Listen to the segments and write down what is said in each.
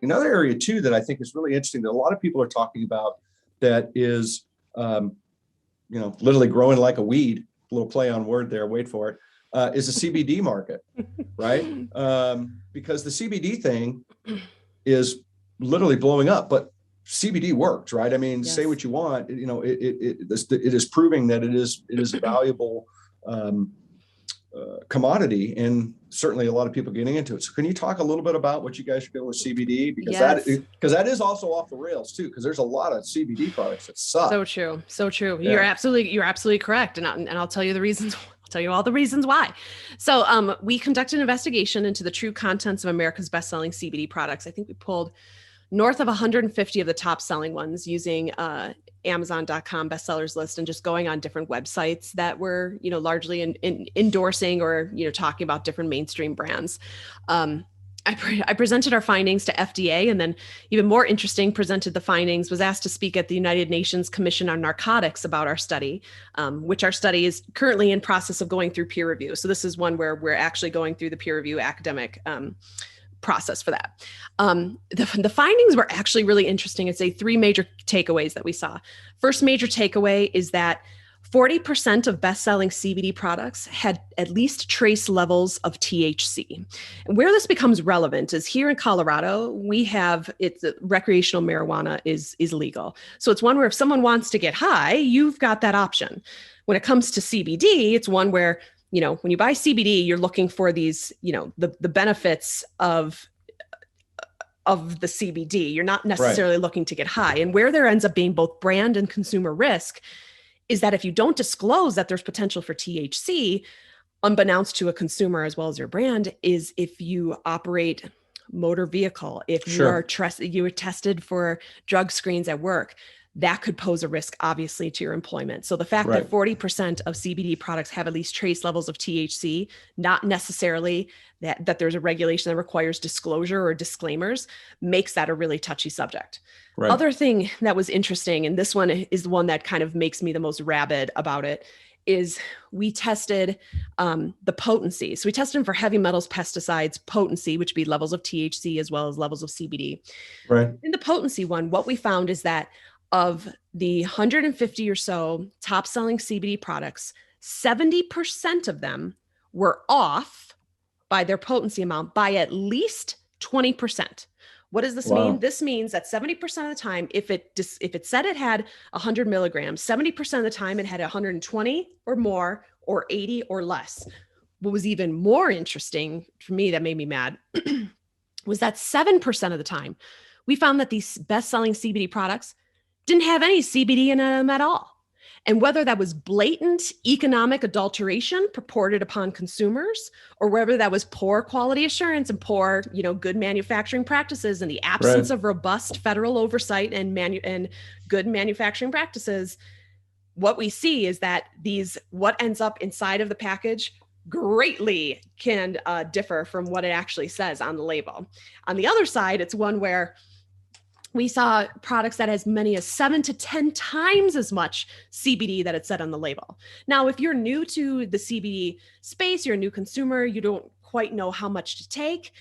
Another area too that I think is really interesting that a lot of people are talking about that is, literally growing like a weed. A little play on word there. Wait for it. Is the CBD market, right? Because the CBD thing is literally blowing up, but CBD works, right? I mean, Yes. Say what you want, it is proving that it is a valuable commodity, and certainly a lot of people getting into it. So can you talk a little bit about what you guys are doing with CBD? Because that is also off the rails too, because there's a lot of CBD products that suck. So true. Yeah. You're absolutely correct. And I'll tell you the reasons. I'll tell you all the reasons why. So we conducted an investigation into the true contents of America's best-selling CBD products. I think we pulled north of 150 of the top selling ones using Amazon.com bestsellers list and just going on different websites that were, largely endorsing or, talking about different mainstream brands. I presented our findings to FDA, and then even more interesting, presented the findings, was asked to speak at the United Nations Commission on Narcotics about our study, which our study is currently in process of going through peer review. So this is one where we're actually going through the peer review academic process for that. The findings were actually really interesting. I'd say three major takeaways that we saw. First major takeaway is that 40% of best-selling CBD products had at least trace levels of THC. And where this becomes relevant is here in Colorado, recreational marijuana is legal. So it's one where if someone wants to get high, you've got that option. When it comes to CBD, it's one where, when you buy CBD, you're looking for these, the benefits of the CBD. You're not necessarily looking to get high. And where there ends up being both brand and consumer risk is that if you don't disclose that there's potential for THC, unbeknownst to a consumer as well as your brand, is if you operate motor vehicle, if you are tested for drug screens at work, that could pose a risk, obviously, to your employment. So the fact that 40% of CBD products have at least trace levels of THC, not necessarily that there's a regulation that requires disclosure or disclaimers, makes that a really touchy subject. Right. Other thing that was interesting, and this one is the one that kind of makes me the most rabid about it, is we tested the potency. So we tested them for heavy metals, pesticides, potency, which would be levels of THC as well as levels of CBD. Right. In the potency one, what we found is that of the 150 or so top selling CBD products, 70% of them were off by their potency amount by at least 20%. What does this mean? This means that 70% of the time, if it said it had 100 milligrams, 70% of the time it had 120 or more, or 80 or less. What was even more interesting for me, that made me mad, was that 7% of the time, we found that these best-selling CBD products didn't have any CBD in them at all. And whether that was blatant economic adulteration purported upon consumers, or whether that was poor quality assurance and poor, good manufacturing practices and the absence of robust federal oversight and good manufacturing practices, what we see is that what ends up inside of the package greatly can differ from what it actually says on the label. On the other side, it's one where we saw products that as many as 7 to 10 times as much CBD that it said on the label. Now, if you're new to the CBD space, you're a new consumer, you don't quite know how much to take,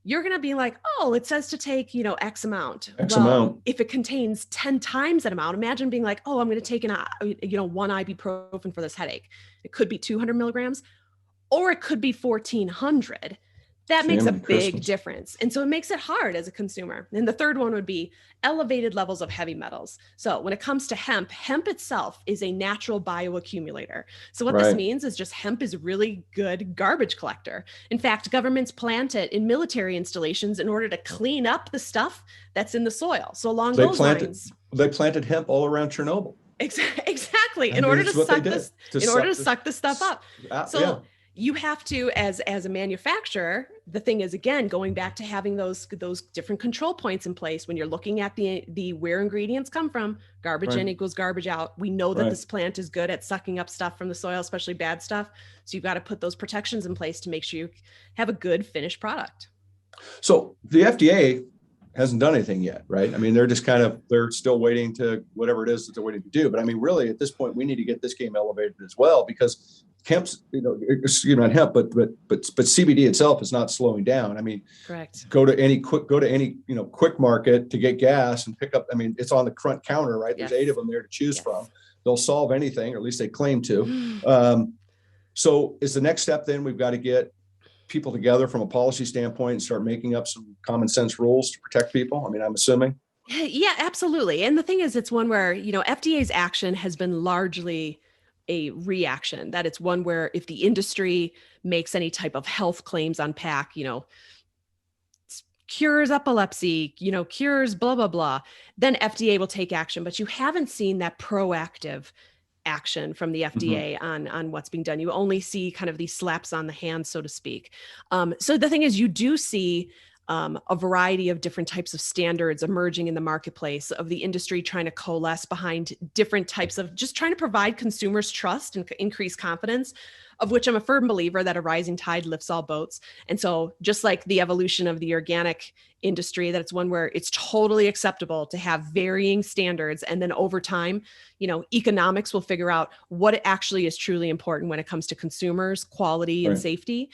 you're going to be like, oh, it says to take, X amount. If it contains 10 times that amount, imagine being like, oh, I'm going to take one ibuprofen for this headache. It could be 200 milligrams, or it could be 1,400. That makes a big difference. And so it makes it hard as a consumer. And the third one would be elevated levels of heavy metals. So when it comes to hemp itself is a natural bioaccumulator. So what this means is just hemp is a really good garbage collector. In fact, governments plant it in military installations in order to clean up the stuff that's in the soil. So along those lines, they planted hemp all around Chernobyl. Exactly. In order to suck this stuff up. You have to, as a manufacturer, the thing is, again, going back to having those different control points in place when you're looking at the where ingredients come from, garbage in equals garbage out. We know that this plant is good at sucking up stuff from the soil, especially bad stuff. So you've got to put those protections in place to make sure you have a good finished product. So the FDA hasn't done anything yet, right? I mean, they're still waiting to whatever it is that they're waiting to do. But I mean, really, at this point, we need to get this game elevated as well, because hemp's, not hemp, but CBD itself is not slowing down. I mean, correct. go to any quick market to get gas and pick up. I mean, it's on the front counter, right? Yes. There's 8 of them there to choose Yes. from. They'll solve anything, or at least they claim to. So is the next step then we've got to get people together from a policy standpoint and start making up some common sense rules to protect people? I mean, I'm assuming. Yeah, absolutely. And the thing is, it's one where, FDA's action has been largely a reaction, that it's one where if the industry makes any type of health claims on pack, cures epilepsy, cures blah, blah, blah, then FDA will take action. But you haven't seen that proactive action from the FDA on what's being done. You only see kind of these slaps on the hand, so to speak. So the thing is, you do see a variety of different types of standards emerging in the marketplace, of the industry trying to coalesce behind different types of just trying to provide consumers trust and increase confidence, of which I'm a firm believer that a rising tide lifts all boats. And so just like the evolution of the organic industry, that it's one where it's totally acceptable to have varying standards. And then over time, economics will figure out what actually is truly important when it comes to consumers, quality, and safety.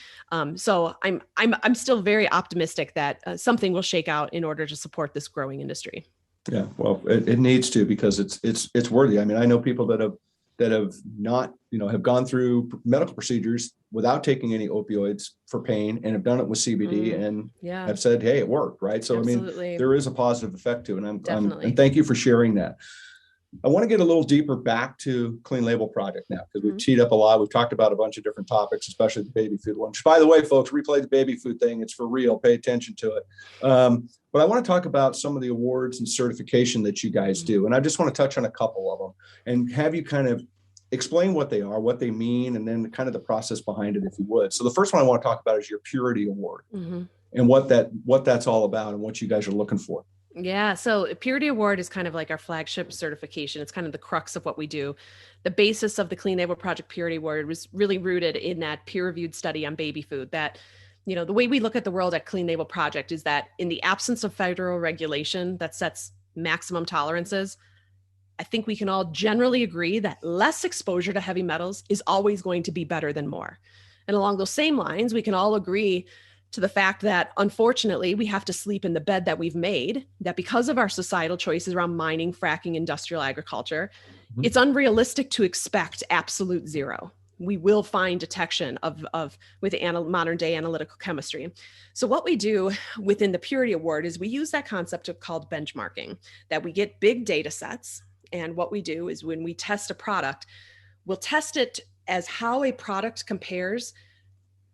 So I'm still very optimistic that something will shake out in order to support this growing industry. Yeah, well, it needs to, because it's worthy. I mean, I know people that have not, have gone through medical procedures without taking any opioids for pain, and have done it with CBD and have said, hey, it worked, right? So, absolutely. I mean, there is a positive effect to it. And and thank you for sharing that. I want to get a little deeper back to Clean Label Project now, because we've teed up a lot. We've talked about a bunch of different topics, especially the baby food one. By the way, folks, replay the baby food thing. It's for real. Pay attention to it. But I want to talk about some of the awards and certification that you guys do. And I just want to touch on a couple of them and have you kind of explain what they are, what they mean, and then kind of the process behind it, if you would. So the first one I want to talk about is your Purity Award and what that's all about and what you guys are looking for. Yeah. So Purity Award is kind of like our flagship certification. It's kind of the crux of what we do. The basis of the Clean Label Project Purity Award was really rooted in that peer-reviewed study on baby food, that, the way we look at the world at Clean Label Project is that in the absence of federal regulation that sets maximum tolerances, I think we can all generally agree that less exposure to heavy metals is always going to be better than more. And along those same lines, we can all agree to the fact that, unfortunately, we have to sleep in the bed that we've made, that because of our societal choices around mining, fracking, industrial agriculture, it's unrealistic to expect absolute zero. We will find detection with modern day analytical chemistry. So what we do within the Purity Award is we use that concept called benchmarking, that we get big data sets. And what we do is when we test a product, we'll test it as how a product compares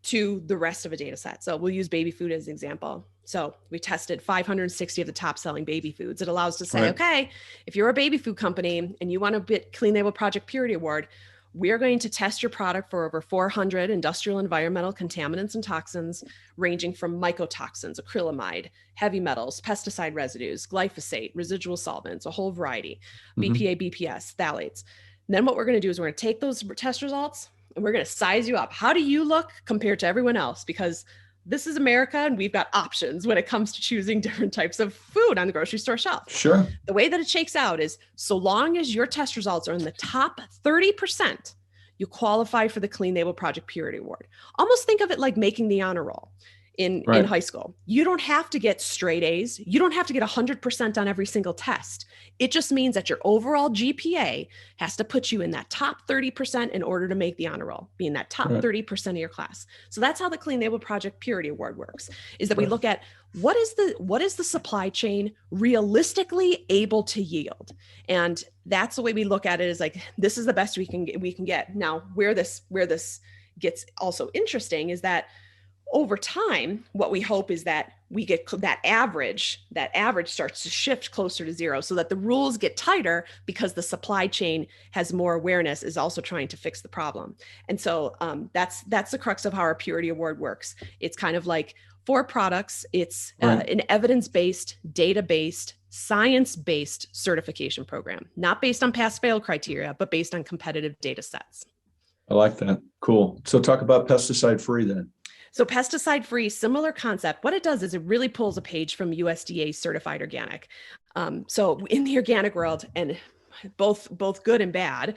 to the rest of a data set. So we'll use baby food as an example. So we tested 560 of the top selling baby foods. It allows us to say, okay, if you're a baby food company and you want to get Clean Label Project Purity Award, we're going to test your product for over 400 industrial environmental contaminants and toxins, ranging from mycotoxins, acrylamide, heavy metals, pesticide residues, glyphosate, residual solvents, a whole variety, BPA, BPS, phthalates. And then what we're going to do is we're going to take those test results and we're going to size you up. How do you look compared to everyone else? Because this is America and we've got options when it comes to choosing different types of food on the grocery store shelf. Sure. The way that it shakes out is, so long as your test results are in the top 30%, you qualify for the Clean Label Project Purity Award. Almost think of it like making the honor roll in high school. You don't have to get straight A's. You don't have to get 100% on every single test. It just means that your overall GPA has to put you in that top 30% in order to make the honor roll, be in that top 30% of your class. So that's how the Clean Label Project Purity Award works, is that we look at what is the supply chain realistically able to yield. And that's the way we look at it, is like, this is the best we can get. Now, where this gets also interesting is that over time, what we hope is that we get that average starts to shift closer to zero, so that the rules get tighter because the supply chain has more awareness, is also trying to fix the problem. And so that's the crux of how our Purity Award works. It's kind of like, for products, it's an evidence-based, data-based, science-based certification program, not based on pass-fail criteria, but based on competitive data sets. I like that. Cool. So talk about pesticide-free then. So pesticide-free, similar concept. What it does is it really pulls a page from USDA certified organic. So in the organic world, and both good and bad.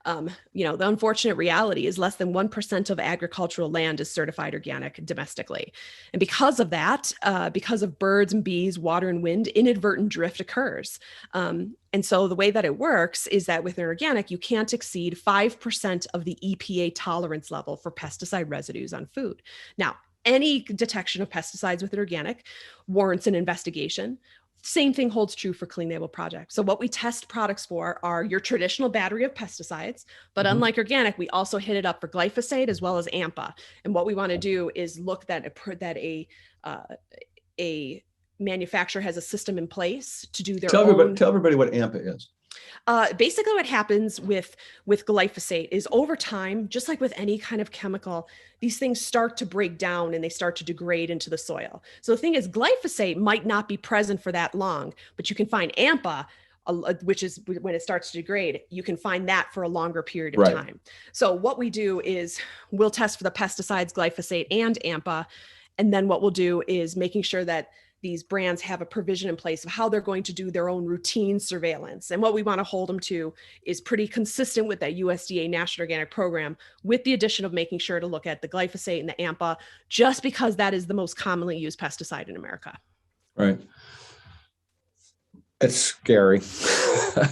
The unfortunate reality is less than 1% of agricultural land is certified organic domestically. And because of that, because of birds and bees, water and wind, inadvertent drift occurs. And so the way that it works is that with an organic, you can't exceed 5% of the EPA tolerance level for pesticide residues on food. Now, any detection of pesticides with an organic warrants an investigation. Same thing holds true for clean label projects. So what we test products for are your traditional battery of pesticides, but unlike organic, we also hit it up for glyphosate as well as AMPA. And what we want to do is look that a manufacturer has a system in place to do their own. Tell everybody what AMPA is. Basically what happens with glyphosate is over time, just like with any kind of chemical, these things start to break down and they start to degrade into the soil. So the thing is, glyphosate might not be present for that long, but you can find AMPA, which is when it starts to degrade, you can find that for a longer period of time. So what we do is we'll test for the pesticides, glyphosate and AMPA. And then what we'll do is making sure that these brands have a provision in place of how they're going to do their own routine surveillance. And what we want to hold them to is pretty consistent with that USDA National Organic Program, with the addition of making sure to look at the glyphosate and the AMPA, just because that is the most commonly used pesticide in America. Right. It's scary.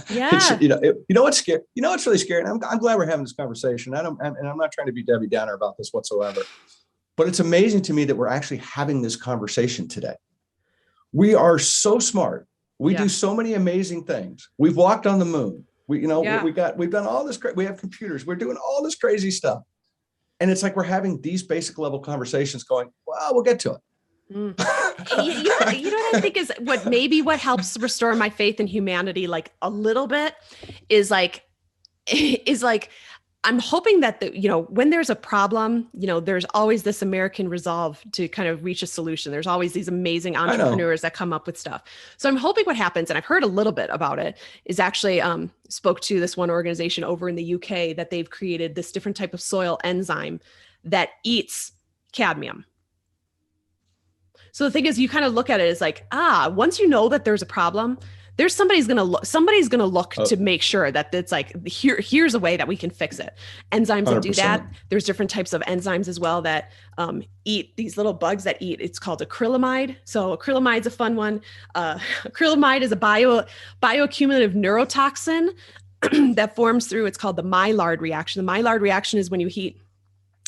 Yeah. You know what's scary? You know what's really scary? And I'm glad we're having this conversation. And I'm not trying to be Debbie Downer about this whatsoever. But it's amazing to me that we're actually having this conversation today. We are so smart. We do so many amazing things. We've walked on the moon. We've done all this. We have computers. We're doing all this crazy stuff. And it's like we're having these basic level conversations going, well, we'll get to it. You know what I think is what helps restore my faith in humanity, like a little bit, is like I'm hoping that when there's a problem, there's always this American resolve to kind of reach a solution. There's always these amazing entrepreneurs that come up with stuff. So I'm hoping what happens, and I've heard a little bit about it, is actually spoke to this one organization over in the UK that they've created this different type of soil enzyme that eats cadmium. So the thing is, you kind of look at it as like, once you know that there's a problem, there's somebody's going to look to make sure that it's like, here's a way that we can fix it. Enzymes that do that. There's different types of enzymes as well that eat these little bugs that eat. It's called acrylamide. So acrylamide's a fun one. Acrylamide is a bioaccumulative neurotoxin that forms through, it's called the Maillard reaction. The Maillard reaction is when you heat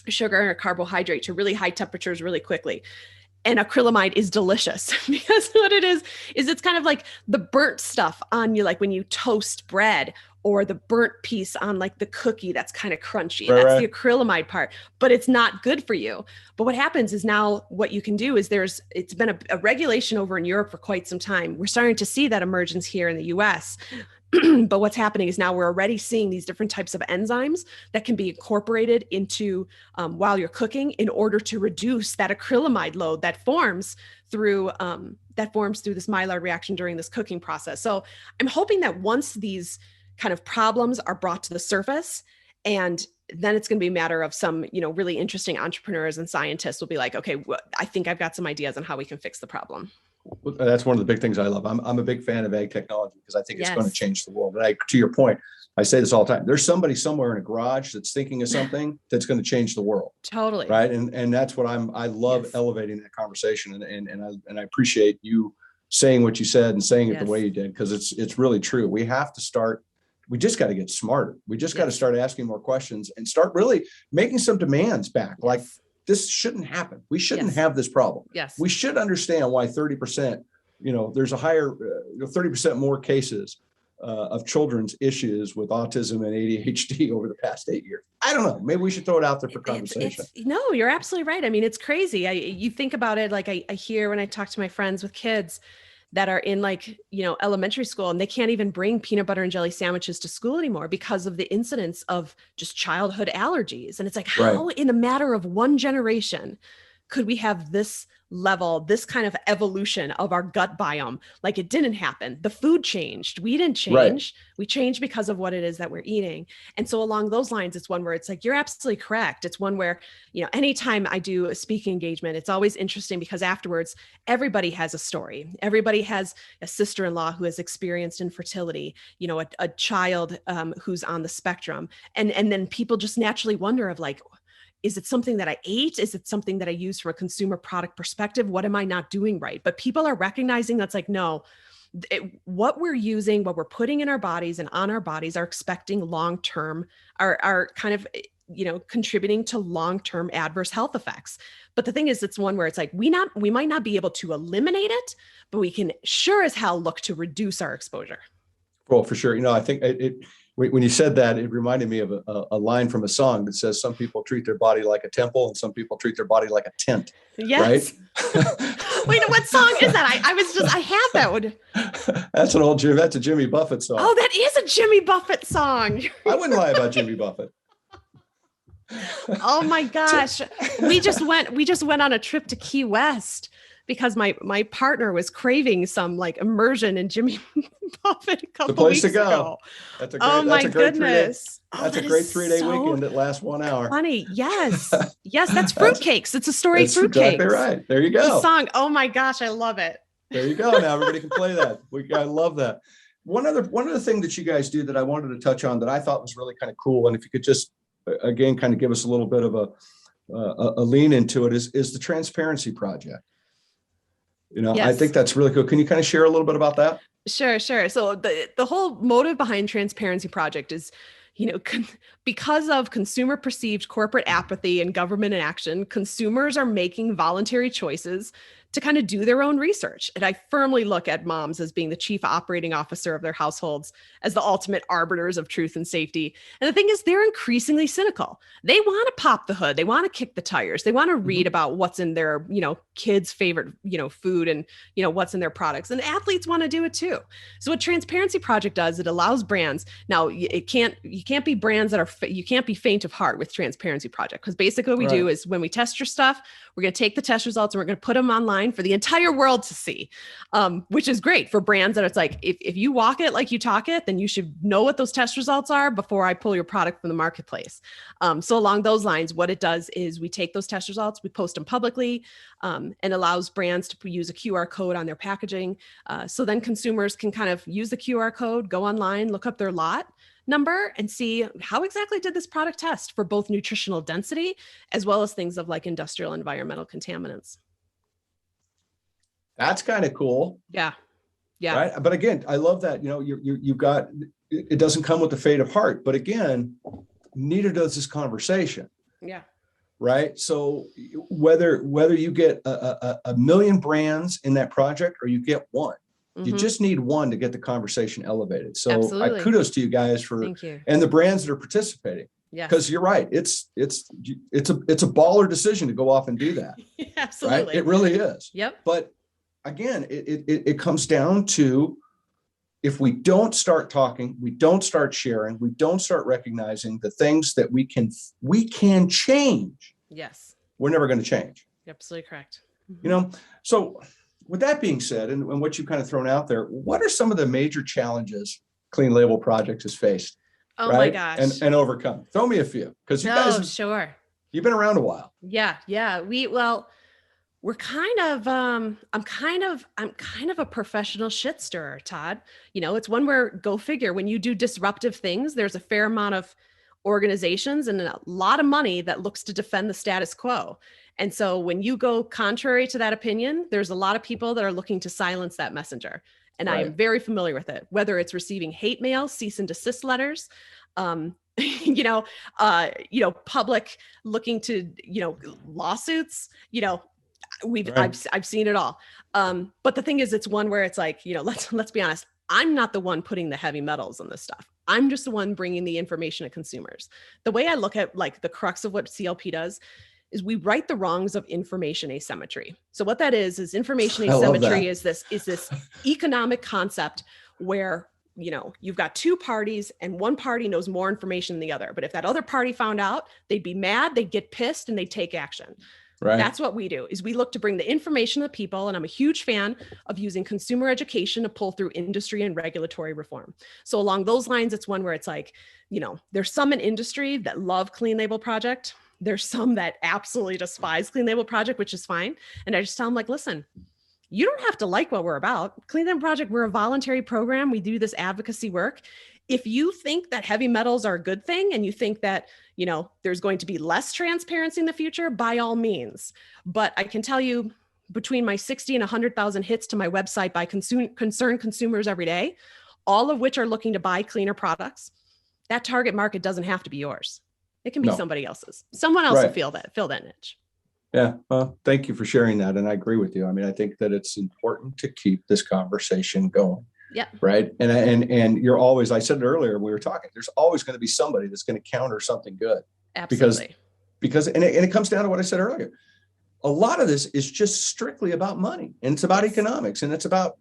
sugar or carbohydrate to really high temperatures really quickly. And acrylamide is delicious because what it is it's kind of like the burnt stuff on you, like when you toast bread, or the burnt piece on like the cookie that's kind of crunchy. That's the acrylamide part, but it's not good for you. But what happens is now what you can do is it's been a regulation over in Europe for quite some time. We're starting to see that emergence here in the US. But what's happening is now we're already seeing these different types of enzymes that can be incorporated into while you're cooking in order to reduce that acrylamide load that forms through this Maillard reaction during this cooking process. So I'm hoping that once these kind of problems are brought to the surface, and then it's going to be a matter of some, really interesting entrepreneurs and scientists will be like, okay, I think I've got some ideas on how we can fix the problem. That's one of the big things I love. I'm a big fan of ag technology because I think it's going to change the world. And to your point, I say this all the time. There's somebody somewhere in a garage that's thinking of something that's going to change the world. Totally. Right. And that's what I love elevating that conversation. And I appreciate you saying what you said and saying it the way you did, because it's really true. We have to start. We just got to get smarter. We just got to start asking more questions and start really making some demands back. Like, this shouldn't happen. We shouldn't have this problem. Yes. We should understand why 30%, there's a higher, 30% more cases of children's issues with autism and ADHD over the past 8 years. I don't know. Maybe we should throw it out there for conversation. No, you're absolutely right. I mean, it's crazy. You think about it, like I hear when I talk to my friends with kids that are in elementary school, and they can't even bring peanut butter and jelly sandwiches to school anymore because of the incidence of just childhood allergies. And it's like, how in a matter of one generation could we have this level, this kind of evolution of our gut biome? Like, it didn't happen. The food changed. We didn't change. Right. We changed because of what it is that we're eating. And so along those lines, it's one where it's like, you're absolutely correct. It's one where, anytime I do a speaking engagement, it's always interesting because afterwards, everybody has a story. Everybody has a sister-in-law who has experienced infertility, a child who's on the spectrum. And then people just naturally wonder of like, is it something that I ate? Is it something that I use from a consumer product perspective? What am I not doing right? But people are recognizing that's like, no, what we're using, what we're putting in our bodies and on our bodies are expecting long-term, are kind of, contributing to long-term adverse health effects. But the thing is, it's one where it's like, we might not be able to eliminate it, but we can sure as hell look to reduce our exposure. Well, for sure. I think when you said that, it reminded me of a line from a song that says, some people treat their body like a temple and some people treat their body like a tent. Yes. Right? Wait, what song is that? I have that one. That's a Jimmy Buffett song. Oh, that is a Jimmy Buffett song. I wouldn't lie about Jimmy Buffett. Oh my gosh. We just went on a trip to Key West because my partner was craving some like immersion in Jimmy Buffett a couple weeks ago. That's a great goodness. That's a great 3-day weekend that lasts 1 hour. Funny. Yes. Yes. That's fruitcakes. It's a story of fruitcakes. Exactly right. There you go. The song. Oh my gosh. I love it. There you go. Now everybody can play that. I love that. One other thing that you guys do that I wanted to touch on that I thought was really kind of cool. And if you could just, again, kind of give us a little bit of a lean into it is the Transparency Project. Yes. I think that's really cool. Can you kind of share a little bit about that? Sure. So the whole motive behind Transparency Project is, because of consumer perceived corporate apathy and government inaction, consumers are making voluntary choices to kind of do their own research. And I firmly look at moms as being the chief operating officer of their households, as the ultimate arbiters of truth and safety. And the thing is, they're increasingly cynical. They want to pop the hood. They want to kick the tires. They want to read about what's in their, kids' favorite, food and, what's in their products. And athletes want to do it too. So what Transparency Project does, it allows brands. Now, you can't be brands that you can't be faint of heart with Transparency Project, because basically what we do is when we test your stuff, we're going to take the test results and we're going to put them online for the entire world to see, which is great for brands that it's like, if you walk it like you talk it, then you should know what those test results are before I pull your product from the marketplace. So along those lines, what it does is we take those test results, we post them publicly, and allows brands to use a QR code on their packaging. So then consumers can kind of use the QR code, go online, look up their lot number and see how exactly did this product test for both nutritional density as well as things of like industrial environmental contaminants. That's kind of cool. Yeah. Right. But again, I love that, you've got, it doesn't come with the fate of heart, but again, neither does this conversation. Yeah. Right. So whether you get a million brands in that project or you get one, you just need one to get the conversation elevated. So kudos to you guys Thank you. And the brands that are participating. Yeah. Because you're right. It's a baller decision to go off and do that. Absolutely. Right? It really is. Yep. But again, it comes down to, if we don't start talking, we don't start sharing, we don't start recognizing the things that we can change. Yes. We're never going to change. You're absolutely correct. So with that being said, and what you've kind of thrown out there, what are some of the major challenges Clean Label Project has faced? Oh my gosh. And overcome. Throw me a few, because you guys, sure. You've been around a while. Yeah. We're kind of, I'm kind of a professional shit stirrer, Todd. It's one where, go figure, when you do disruptive things, there's a fair amount of organizations and a lot of money that looks to defend the status quo. And so when you go contrary to that opinion, there's a lot of people that are looking to silence that messenger. And I am very familiar with it, whether it's receiving hate mail, cease and desist letters, public looking to, lawsuits, I've seen it all. But the thing is, it's one where it's like, let's be honest. I'm not the one putting the heavy metals on this stuff. I'm just the one bringing the information to consumers. The way I look at like the crux of what CLP does is we right the wrongs of information asymmetry. So what that is information asymmetry is this economic concept where, you've got two parties and one party knows more information than the other. But if that other party found out, they'd be mad, they'd get pissed, and they'd take action. Right. That's what we do, is we look to bring the information to people. And I'm a huge fan of using consumer education to pull through industry and regulatory reform. So along those lines, it's one where it's like, there's some in industry that love Clean Label Project. There's some that absolutely despise Clean Label Project, which is fine. And I just tell them, like, listen, you don't have to like what we're about. Clean Label Project, we're a voluntary program. We do this advocacy work. If you think that heavy metals are a good thing and you think that, there's going to be less transparency in the future, by all means. But I can tell you, between my 60 and 100,000 hits to my website by concerned consumers every day, all of which are looking to buy cleaner products, that target market doesn't have to be yours. It can be somebody else's. Someone else will fill that niche. Yeah. Well, thank you for sharing that. And I agree with you. I mean, I think that it's important to keep this conversation going. Yeah. Right. And you're always, I said it earlier, we were talking, there's always going to be somebody that's going to counter something good. Absolutely. Because it comes down to what I said earlier. A lot of this is just strictly about money, and it's about economics, and it's about,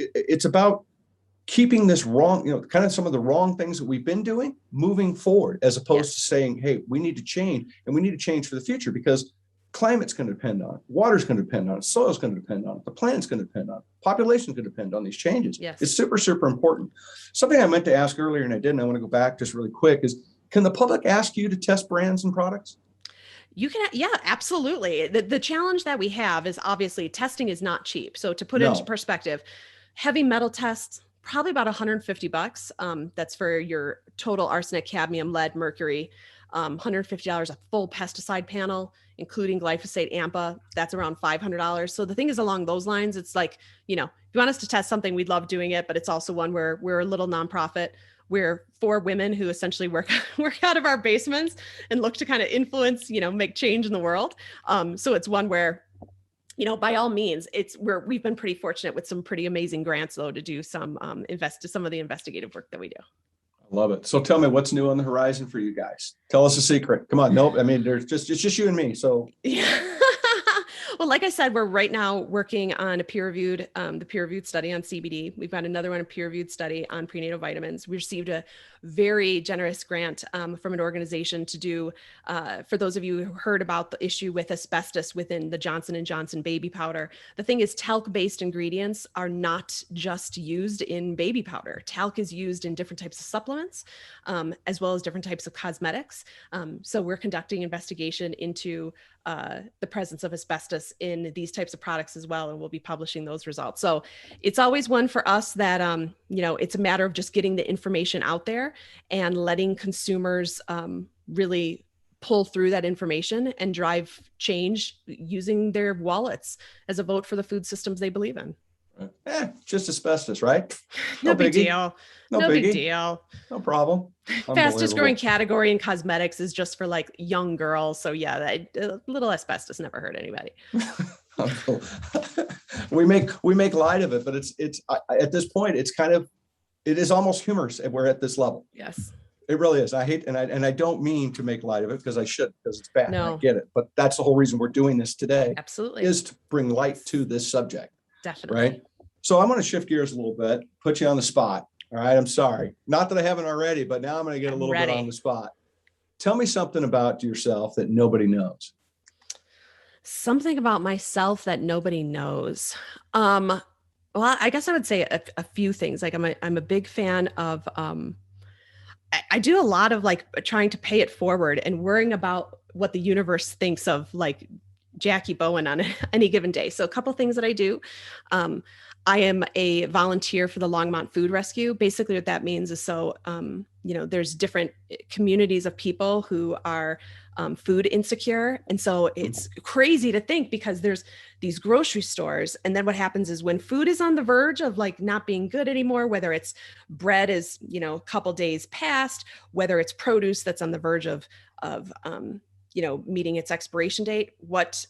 it's about keeping this wrong, kind of some of the wrong things that we've been doing moving forward, as opposed to saying, hey, we need to change, and we need to change for the future, because climate's going to depend on it. Water's going to depend on it. Soil's going to depend on it. The planet's going to depend on it. Population's going to depend on these changes. Yes. It's super, super important. Something I meant to ask earlier and I didn't, I want to go back just really quick, is can the public ask you to test brands and products? You can, yeah, absolutely. The challenge that we have is, obviously, testing is not cheap. So to put it into perspective, heavy metal tests, probably about $150. That's for your total arsenic, cadmium, lead, mercury. $150 a full pesticide panel, including glyphosate, AMPA. That's around $500. So the thing is, along those lines, it's like, if you want us to test something, we'd love doing it, but it's also one where we're a little nonprofit. We're 4 women who essentially work out of our basements and look to kind of influence, make change in the world. So it's one where, by all means, we've been pretty fortunate with some pretty amazing grants, though, to do some some of the investigative work that we do. I love it. So tell me, what's new on the horizon for you guys? Tell us a secret. Come on. Nope. I mean, it's just you and me. So yeah. Well, like I said, we're right now working on the peer-reviewed study on CBD. We've got another one, a peer-reviewed study on prenatal vitamins. We received a very generous grant from an organization to do, for those of you who heard about the issue with asbestos within the Johnson & Johnson baby powder. The thing is, talc-based ingredients are not just used in baby powder. Talc is used in different types of supplements, as well as different types of cosmetics. So we're conducting investigation into the presence of asbestos in these types of products as well, and we'll be publishing those results. So it's always one for us that, it's a matter of just getting the information out there and letting consumers really pull through that information and drive change using their wallets as a vote for the food systems they believe in. Just asbestos, right? No big deal. No big deal. No problem. Fastest growing category in cosmetics is just for like young girls. So yeah, a little asbestos never hurt anybody. We make light of it, but it's at this point, it is almost humorous. We're at this level. Yes. It really is. I hate, and I don't mean to make light of it, because I should, because it's bad. No. I get it. But that's the whole reason we're doing this today. Absolutely. Is to bring light to this subject. Definitely. Right. So I'm going to shift gears a little bit, put you on the spot. All right. I'm sorry. Not that I haven't already, but now I'm going to get a little bit on the spot. Tell me something about yourself that nobody knows. Something about myself that nobody knows. Well, I guess I would say a few things. Like I'm a big fan of, I do a lot of like trying to pay it forward and worrying about what the universe thinks of like Jackie Bowen on any given day. So a couple things that I do. I am a volunteer for the Longmont Food Rescue. Basically what that means is, there's different communities of people who are food insecure. And so it's crazy to think, because there's these grocery stores. And then what happens is, when food is on the verge of like not being good anymore, whether it's bread is, a couple days past, whether it's produce that's on the verge of meeting its expiration date, what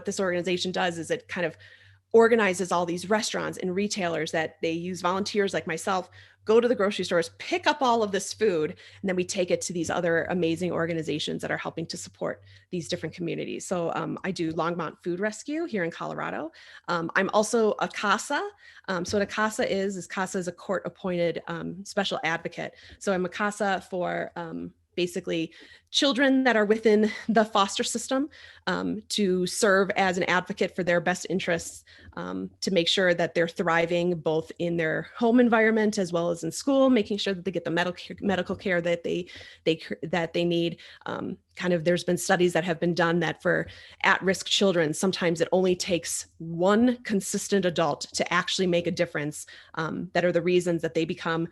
this organization does is it kind of organizes all these restaurants and retailers that they use volunteers like myself, go to the grocery stores, pick up all of this food, and then we take it to these other amazing organizations that are helping to support these different communities. So I do Longmont Food Rescue here in Colorado. I'm also a CASA. So what a CASA is CASA is a court-appointed special advocate. So I'm a CASA for basically children that are within the foster system, to serve as an advocate for their best interests, to make sure that they're thriving both in their home environment as well as in school, making sure that they get the medical care that they need. Kind of, there's been studies that have been done that for at-risk children, sometimes it only takes one consistent adult to actually make a difference, that are the reasons that they become,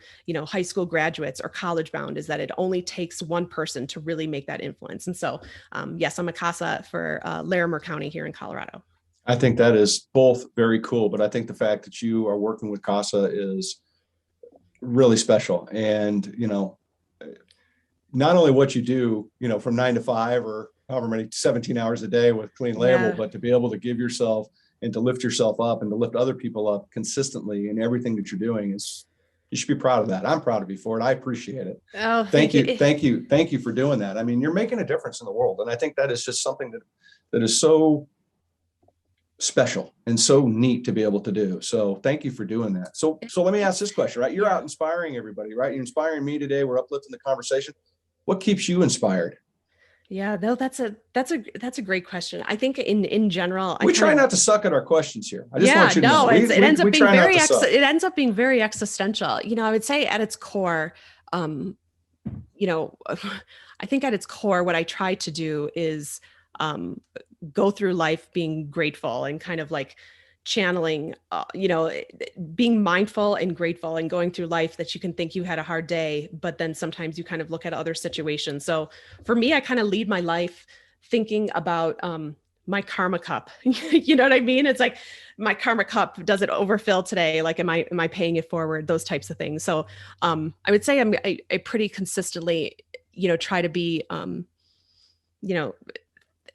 high school graduates or college bound, is that it only takes one person to really make that influence. And so, yes, I'm a CASA for Larimer County here in Colorado. I think that is both very cool, but I think the fact that you are working with CASA is really special. And, not only what you do, from 9 to 5 or however many 17 hours a day with Clean Label, but to be able to give yourself and to lift yourself up and to lift other people up consistently in everything that you're doing you should be proud of that. I'm proud of you for it. I appreciate it. Oh, thank you. Thank you for doing that. I mean, you're making a difference in the world. And I think that is just something that is so special and so neat to be able to do. So thank you for doing that. So let me ask this question, right? You're out inspiring everybody, right? You're inspiring me today. We're uplifting the conversation. What keeps you inspired? Yeah, no, that's a great question. I think in general, we try not to suck at our questions here. I just want you to know. It ends up being very existential. I would say at its core, I think at its core, what I try to do is go through life being grateful and kind of like channeling, being mindful and grateful and going through life that you can think you had a hard day, but then sometimes you kind of look at other situations. So for me, I kind of lead my life thinking about my karma cup. You know what I mean? It's like my karma cup, does it overfill today? Like, am I paying it forward? Those types of things. So I would say I pretty consistently, try to be,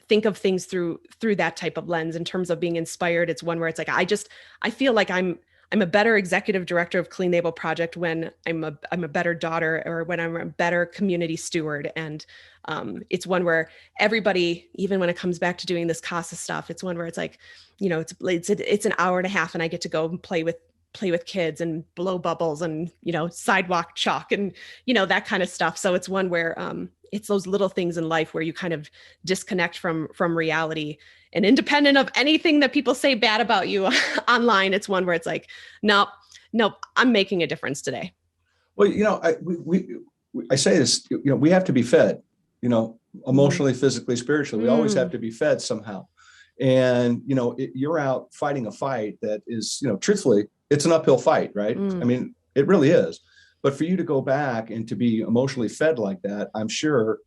think of things through that type of lens. In terms of being inspired, it's one where it's like, I feel like I'm a better executive director of Clean Label Project when I'm a better daughter, or when I'm a better community steward. And it's one where everybody, even when it comes back to doing this CASA stuff, it's one where it's like, it's an hour and a half and I get to go and play with kids and blow bubbles and, sidewalk chalk and, that kind of stuff. So it's one where it's those little things in life where you kind of disconnect from reality, and independent of anything that people say bad about you online, it's one where it's like, nope, I'm making a difference today. Well, I say this, we have to be fed, emotionally, physically, spiritually. We always have to be fed somehow. And, you're out fighting a fight that is, truthfully, it's an uphill fight, right? I mean, it really is. But for you to go back and to be emotionally fed like that, I'm sure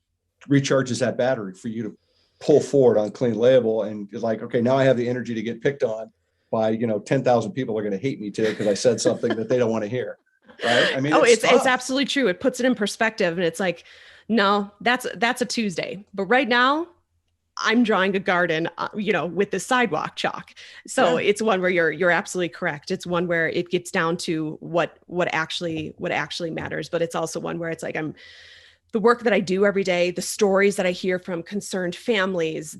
recharges that battery for you to pull forward on Clean Label. And it's like, okay, now I have the energy to get picked on by, 10,000 people are going to hate me today because I said something that they don't want to hear. Right. I mean, it's absolutely true. It puts it in perspective, and it's like, no, that's a Tuesday, but right now I'm drawing a garden, with the sidewalk chalk. So it's one where you're absolutely correct. It's one where it gets down to what actually matters. But it's also one where it's like, the work that I do every day, the stories that I hear from concerned families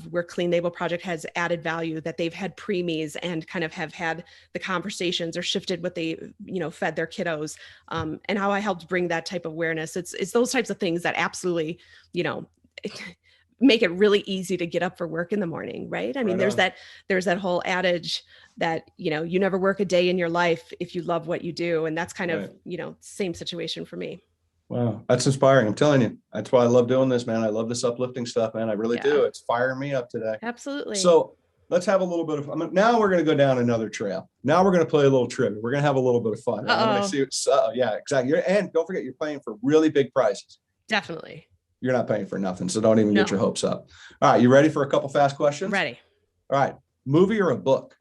where Clean Label Project has added value, that they've had preemies and kind of have had the conversations or shifted what they, fed their kiddos, and how I helped bring that type of awareness. It's those types of things that absolutely, make it really easy to get up for work in the morning, right? I mean, there's that whole adage that, you never work a day in your life if you love what you do. And that's kind of, same situation for me. Wow. That's inspiring. I'm telling you, that's why I love doing this, man. I love this uplifting stuff, man. I really do. It's firing me up today. Absolutely. So let's have a little bit of, now we're going to go down another trail. Now we're going to play a little trivia. We're going to have a little bit of fun. I'm going to see. Yeah, exactly. And don't forget, you're playing for really big prizes. Definitely. You're not paying for nothing. So don't even get your hopes up. All right. You ready for a couple fast questions? Ready. All right. Movie or a book?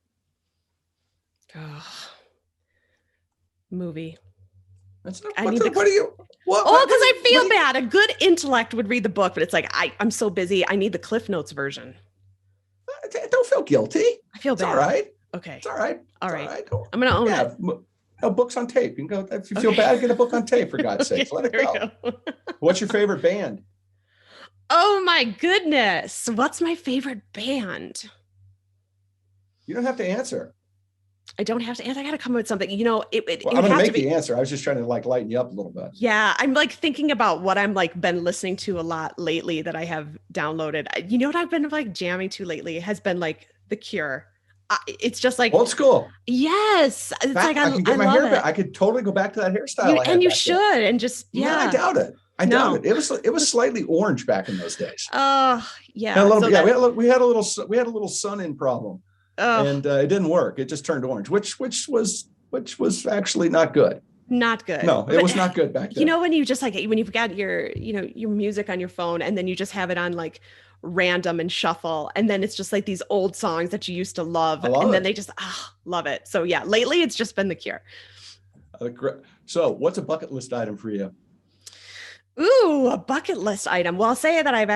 Movie. That's not, what do you? Because I feel bad. A good intellect would read the book, but it's like, I'm so busy. I need the Cliff Notes version. Don't feel guilty. I feel bad. All right. Okay. It's all right. All right. I'm going to own it. No, books on tape. You can go, if you feel bad, get a book on tape, for God's sake. Let it go. What's your favorite band? Oh my goodness. What's my favorite band? You don't have to answer. I don't have to answer. I got to come up with something, it Well, I'm would going to have to make be. the answer. I was just trying to like lighten you up a little bit. Yeah. I'm like thinking about what I'm like been listening to a lot lately that I have downloaded. You know what I've been like jamming to lately has been like The Cure. It's just like, Old school. yes, it's like, I could I get my love hair back. it. I could totally go back to that hairstyle I And had you back then. should, and just, No, I yeah, doubt it. I doubt no. it. It was slightly orange back in those days. Oh, yeah. And a little So bit, yeah, that, we had a little sun-in problem, oh, and it didn't work. It just turned orange, which was actually not good. not good. No, it But was not good back then. when you just like, when you've got your, your music on your phone and then you just have it on like random and shuffle. And then it's just like these old songs that you used to love. I love And then it. they just, love it. So yeah, lately it's just been The Cure. So what's a bucket list item for you? Ooh, a bucket list item. Well, I'll say that I've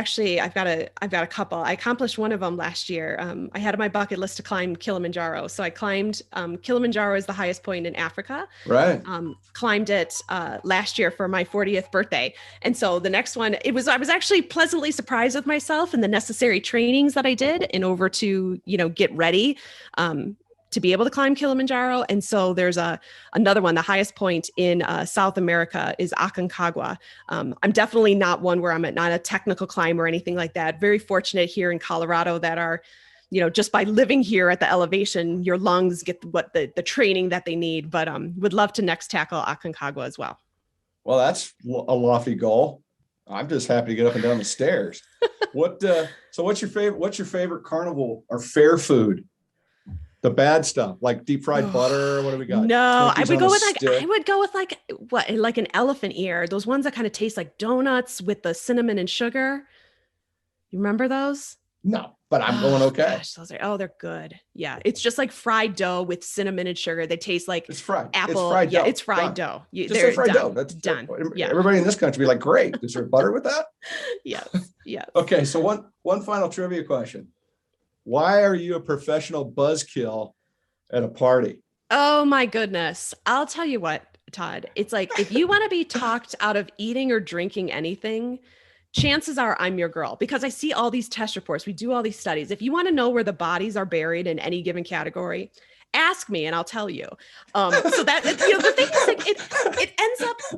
got a couple. I accomplished one of them last year. I had on my bucket list to climb Kilimanjaro. So I climbed, Kilimanjaro is the highest point in Africa. Right. Climbed it last year for my 40th birthday. And so the next one, I was actually pleasantly surprised with myself and the necessary trainings that I did in order to, get ready. To be able to climb Kilimanjaro. And so there's another one, the highest point in South America is Aconcagua. I'm definitely not one where I'm not a technical climber or anything like that. Very fortunate here in Colorado that are, just by living here at the elevation, your lungs get what the training that they need, but would love to next tackle Aconcagua as well. Well, that's a lofty goal. I'm just happy to get up and down the stairs. So what's your favorite carnival or fair food? The bad stuff, like deep fried butter. What do we got? No, I would go with like an elephant ear. Those ones that kind of taste like donuts with the cinnamon and sugar. You remember those? No, but I'm going okay. Gosh, they're good. Yeah, it's just like fried dough with cinnamon and sugar. They taste like it's fried. Apple. It's fried dough. It's fried done. dough. Just say fried dough. That's done. Yeah. Everybody in this country be like, great. Is there butter with that? Yes. Yes. Okay. So one final trivia question. Why are you a professional buzzkill at a party? Oh my goodness. I'll tell you what, Todd. It's like if you want to be talked out of eating or drinking anything, chances are I'm your girl because I see all these test reports. We do all these studies. If you want to know where the bodies are buried in any given category, ask me and I'll tell you. So that, the thing is like,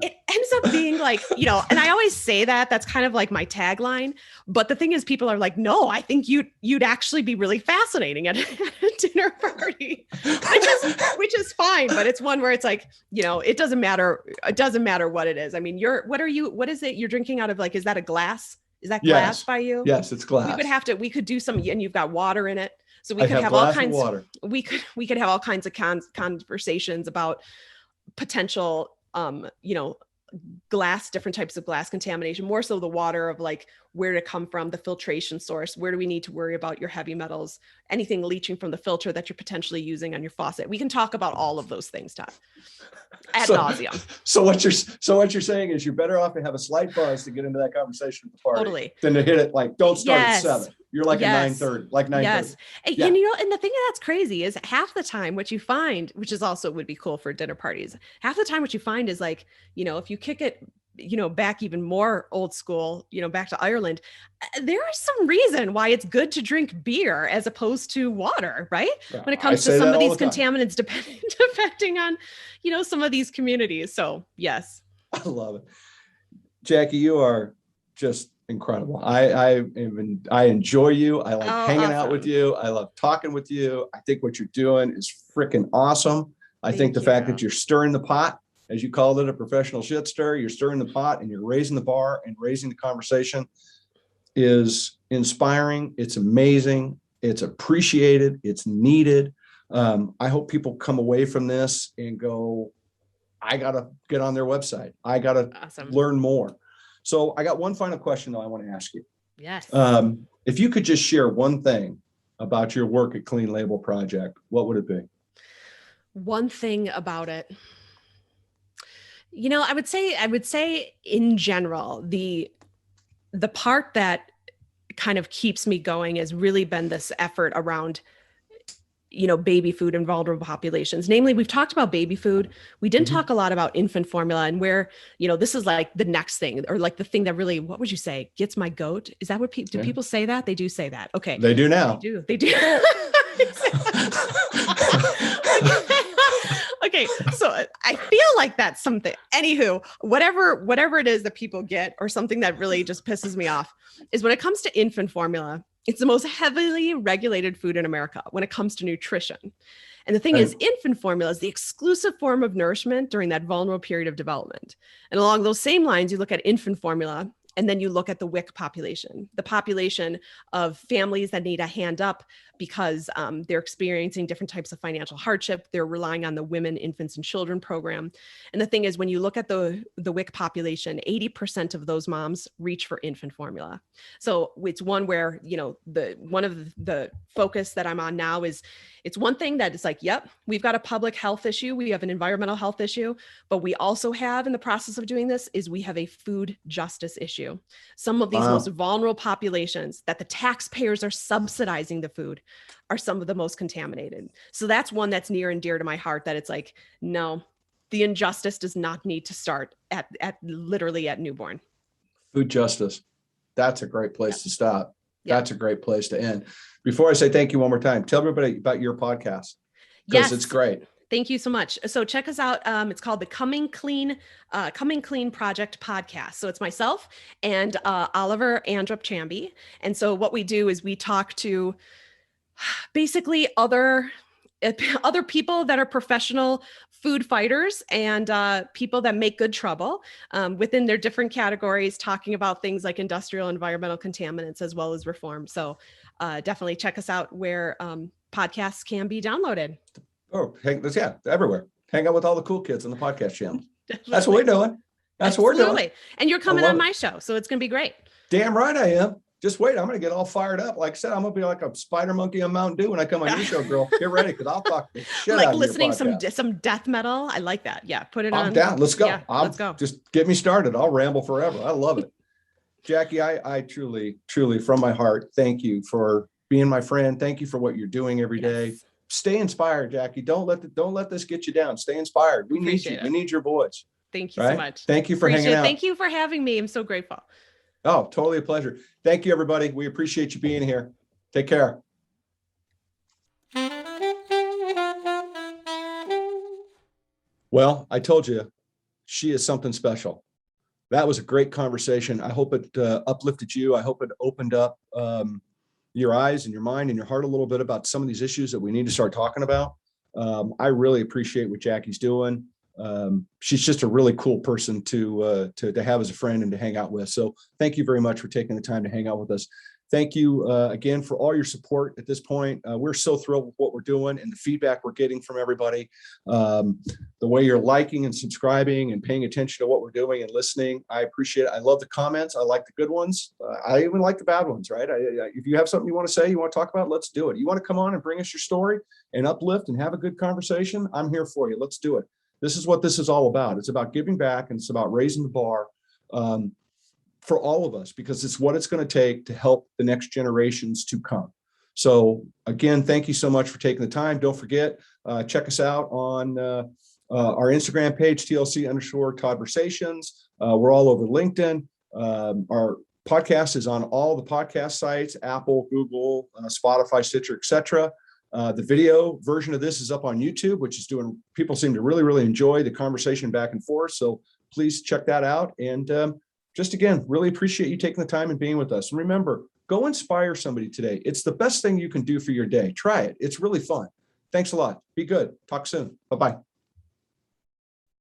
it ends up being like, and I always say that's kind of like my tagline, but the thing is people are like, no, I think you'd actually be really fascinating at a dinner party, which is fine. But it's one where it's like, it doesn't matter. It doesn't matter what it is. I mean, what is it you're drinking out of? Like, is that a glass? Is that glass by you? Yes, it's glass. We could do some, and you've got water in it. So we could have all kinds of water. We could have all kinds of conversations about potential, different types of glass contamination, more so the water of like where to come from, the filtration source, where do we need to worry about your heavy metals, anything leaching from the filter that you're potentially using on your faucet. We can talk about all of those things, Todd, ad nauseum. So what you're saying is you're better off to have a slight buzz to get into that conversation at the party Totally. than to hit it like, don't start at 7. You're like Yes. at 9:30, like 9:30. Yes. Yeah. And the thing that's crazy is half the time what you find, which is also would be cool for dinner parties, half the time what you find is like, if you kick it, back even more old school, back to Ireland, there is some reason why it's good to drink beer as opposed to water, right? Yeah, when it comes to some of these contaminants, depending on, some of these communities. So yes. I love it. Jackie, you are just incredible. I enjoy you. I like hanging out with you. I love talking with you. I think what you're doing is freaking awesome. I think the fact that you're stirring the pot, as you called it, a professional shit stir, you're stirring the pot and you're raising the bar and raising the conversation is inspiring. It's amazing. It's appreciated. It's needed. I hope people come away from this and go, I got to get on their website. I got to learn more. So I got one final question though I want to ask you. Yes. If you could just share one thing about your work at Clean Label Project, what would it be? One thing about it. I would say in general, the part that kind of keeps me going has really been this effort around, baby food and vulnerable populations. Namely, we've talked about baby food. We didn't talk a lot about infant formula and where, this is like the next thing or like the thing that really, what would you say, gets my goat? Is that what do people say that? They do say that. Okay. They do now. They do. Okay, so I feel like that's something. Anywho, whatever it is that people get, or something that really just pisses me off, is when it comes to infant formula. It's the most heavily regulated food in America when it comes to nutrition. And the thing is, infant formula is the exclusive form of nourishment during that vulnerable period of development. And along those same lines, you look at infant formula, and then you look at the WIC population, the population of families that need a hand up because they're experiencing different types of financial hardship. They're relying on the Women, Infants, and Children program. And the thing is, when you look at the WIC population, 80% of those moms reach for infant formula. So it's one where, one of the focus that I'm on now is, it's one thing that it's like, yep, we've got a public health issue. We have an environmental health issue, but we also have, in the process of doing this, is we have a food justice issue. Some of these most vulnerable populations that the taxpayers are subsidizing the food are some of the most contaminated. So that's one that's near and dear to my heart, that it's like, no, the injustice does not need to start at literally at newborn. Food justice. That's a great place to stop. That's a great place to end. Before I say thank you one more time, tell everybody about your podcast, because it's great. Thank you so much. So check us out. It's called the Coming Clean Project podcast. So it's myself and Oliver Andrup Chamby. And so what we do is we talk to basically other people that are professional food fighters and people that make good trouble within their different categories, talking about things like industrial, environmental contaminants, as well as reform. So definitely check us out where podcasts can be downloaded. Oh, everywhere. Hang out with all the cool kids on the podcast channel. That's what we're doing. That's what we're doing. And you're coming on my show, so it's going to be great. Damn right I am. Just wait. I'm going to get all fired up. Like I said, I'm going to be like a spider monkey on Mountain Dew when I come on your show, girl. Get ready, because I'll talk the shit out of your listening podcast. some death metal. I like that. Yeah, put it on. I'm down. Let's go. Yeah, let's go. Just get me started. I'll ramble forever. I love it. Jackie, I truly, from my heart, thank you for being my friend. Thank you for what you're doing every day. Stay inspired, Jackie. Don't let this get you down. Stay inspired. We need you. We need your voice. Thank you so much. Thank you for hanging out. Thank you for having me. I'm so grateful. Oh, totally a pleasure. Thank you, everybody. We appreciate you being here. Take care. Well, I told you, she is something special. That was a great conversation. I hope it uplifted you. I hope it opened up your eyes and your mind and your heart a little bit about some of these issues that we need to start talking about. I really appreciate what Jackie's doing. She's just a really cool person to have as a friend and to hang out with. So thank you very much for taking the time to hang out with us. Thank you again for all your support at this point. We're so thrilled with what we're doing and the feedback we're getting from everybody. The way you're liking and subscribing and paying attention to what we're doing and listening, I appreciate it. I love the comments. I like the good ones. I even like the bad ones, right? If you have something you want to say, you want to talk about, let's do it. You want to come on and bring us your story and uplift and have a good conversation? I'm here for you. Let's do it. This is what this is all about. It's about giving back, and it's about raising the bar for all of us, because it's what it's going to take to help the next generations to come. So again, thank you so much for taking the time. Don't forget, check us out on our Instagram page, TLC Todd-versations. We're all over LinkedIn. Our podcast is on all the podcast sites, Apple, Google, Spotify, Stitcher, etc. The video version of this is up on YouTube, which is people seem to really, really enjoy the conversation back and forth. So please check that out. And just again, really appreciate you taking the time and being with us. And remember, go inspire somebody today. It's the best thing you can do for your day. Try it. It's really fun. Thanks a lot. Be good. Talk soon. Bye-bye.